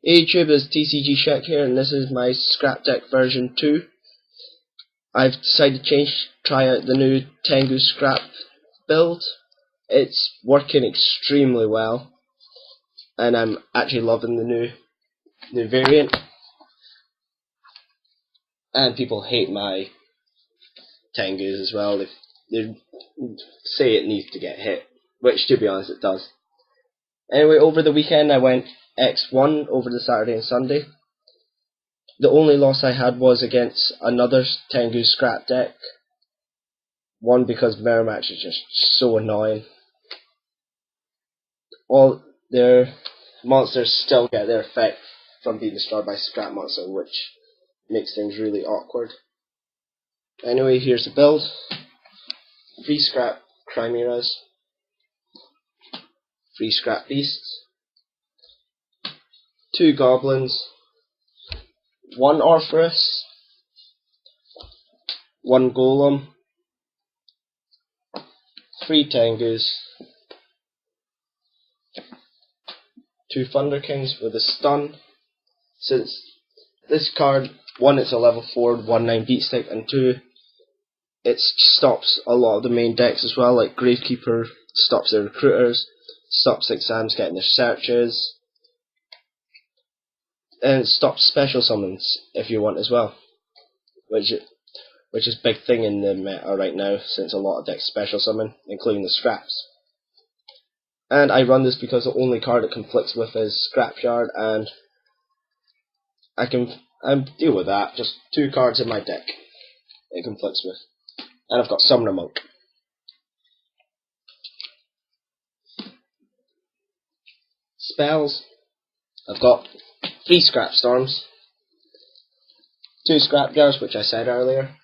Hey YouTube, it's TCG Shek here, and this is my Scrap Deck version 2. I've decided to try out the new Tengu Scrap build. It's working extremely well, and I'm actually loving the new variant. And people hate my Tengus as well. They say it needs to get hit, which to be honest it does. Anyway, over the weekend I went X1 over the Saturday and Sunday. The only loss I had was against another Tengu scrap deck. One, because Brionac is just so annoying. All their monsters still get their effect from being destroyed by Scrap Monster, which makes things really awkward. Anyway, here's the build. 3 Scrap Chimeras, 3 Scrap Beasts, 2 Goblins, 1 Orthros, 1 Golem, 3 Tengus, 2 Thunder Kings with a stun. Since this card, 1, it's a level 4 1/9 beat stick, and 2, it stops a lot of the main decks as well, like Gravekeeper stops their recruiters, stops exams getting their searches, and it stops special summons if you want as well, which is a big thing in the meta right now, since a lot of decks special summon, including the scraps. And I run this because the only card it conflicts with is Scrapyard, and I deal with that. Just 2 cards in my deck it conflicts with, and I've got Summoner Monk. Spells, I've got 3 Scrapstorms, 2 Scrapyards, which I said earlier,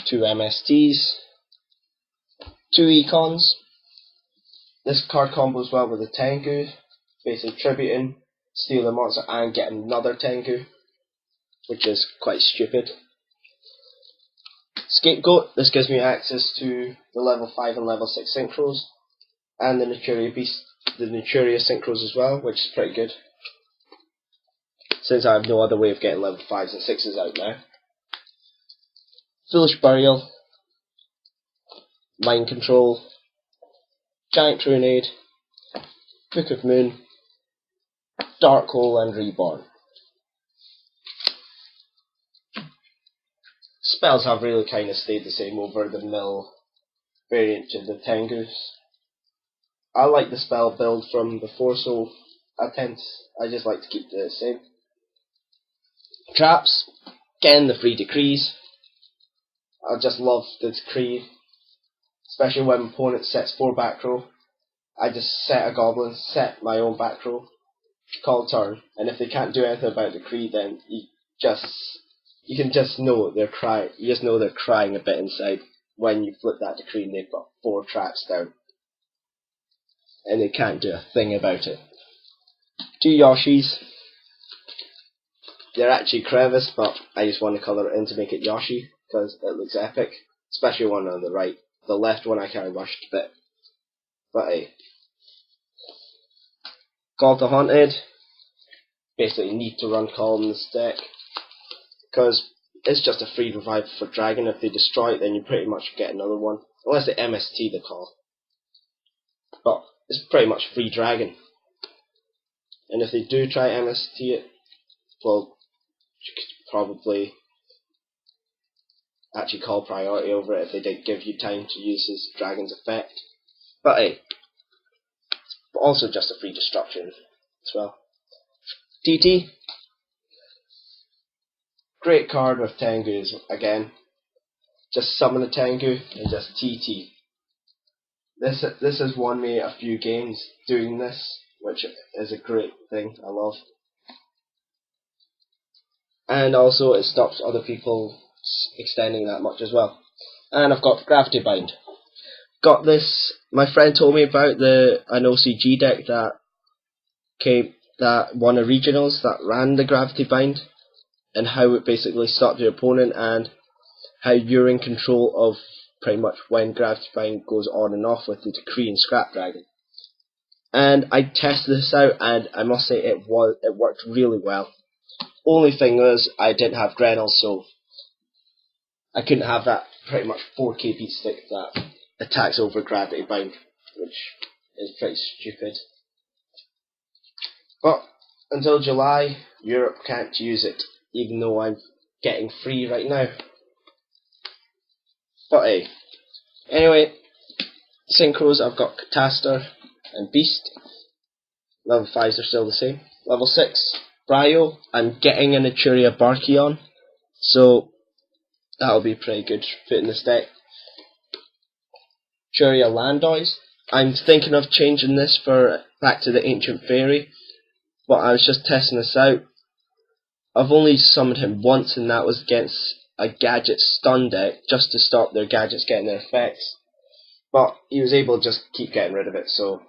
2 MSTs, 2 Econs. This card combos well with a Tengu, basically tributing, steal a monster and get another Tengu, which is quite stupid. Scapegoat, this gives me access to the level 5 and level 6 synchros, and the Naturia Beast, the Naturia synchros as well, which is pretty good, since I have no other way of getting level 5s and 6s out now. Foolish Burial, Mind Control, Giant Trunade, Book of Moon, Dark Hole, and Reborn. Spells have really kind of stayed the same over the mill variant to the Tengus. I like the spell build from before, so I just like to keep it the same. Traps, again the 3 decrees. I just love the decree, especially when my opponent sets 4 back row. I just set a goblin, set my own back row, call turn, and if they can't do anything about the decree, then you can just know they're crying. You just know they're crying a bit inside when you flip that decree and they've got 4 traps down, and they can't do a thing about it. 2 Yoshis. They're actually crevice, but I just want to colour it in to make it Yoshi because it looks epic, especially one on the right. The left one I kind of rushed a bit, but hey. Call to Haunted. Basically need to run Call in this deck because it's just a free revive for Dragon. If they destroy it, then you pretty much get another one, unless they MST the Call. But it's pretty much free Dragon, and if they do try MST it, well, you could probably actually call priority over it if they did give you time to use his Dragon's effect. But hey, but also just a free destruction as well. TT, great card with Tengus again. Just summon a Tengu and just TT. This has won me a few games doing this, which is a great thing. I love. And also it stops other people extending that much as well. And I've got Gravity Bind. Got this. My friend told me about an OCG deck that won a regionals that ran the Gravity Bind, and how it basically stopped your opponent, and how you're in control of pretty much when Gravity Bind goes on and off with the Decree and Scrap Dragon. and I tested this out, and I must say it worked really well. Only thing was I didn't have Grenels, so I couldn't have that pretty much 4k beat stick that attacks over gravity bind, which is pretty stupid. But until July, Europe can't use it, even though I'm getting free right now. But hey, anyway, synchros, I've got Catastor and Beast. Level 5s are still the same. Level 6, Rai-Oh. I'm getting a Naturia Barkion, so that'll be pretty good to put in this deck. Naturia Landoise. I'm thinking of changing this back to the Ancient Fairy, but I was just testing this out. I've only summoned him once, and that was against a Gadget stun deck, just to stop their gadgets getting their effects. But he was able to just keep getting rid of it, so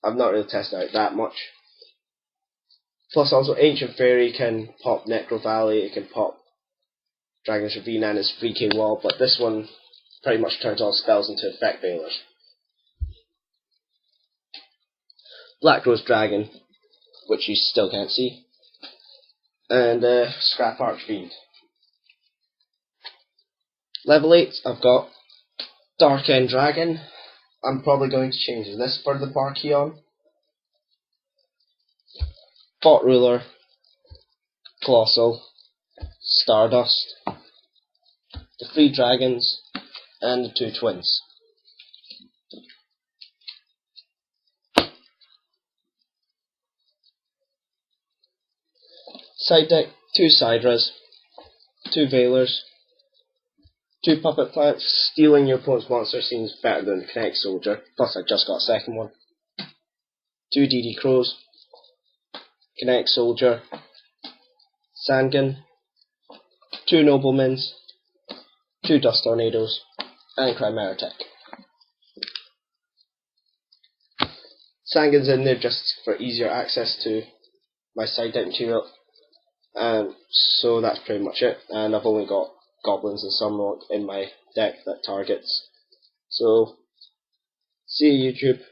I've not really tested out that much. Plus also Ancient Fairy can pop Necro Valley, it can pop Dragon's Ravine and his 3k wall, but this one pretty much turns all spells into effect veilers. Black Rose Dragon, which you still can't see, and Scrap Archfiend. Level 8, I've got Dark End Dragon. I'm probably going to change this for the Barkion. Thought Ruler, Colossal, Stardust, the 3 dragons, and the 2 twins. Side deck, 2 Sidras, 2 Veilers, 2 Puppet Plants. Stealing your opponent's monster seems better than Kinetic Soldier, plus I just got a second one. 2 DD Crows, Kinetic Soldier, Sangan, 2 Noblemans, 2 Dust Tornadoes, and Chimera Tech. Sangan's in there just for easier access to my side deck material, so that's pretty much it. And I've only got goblins and some in my deck that targets. So, see you YouTube.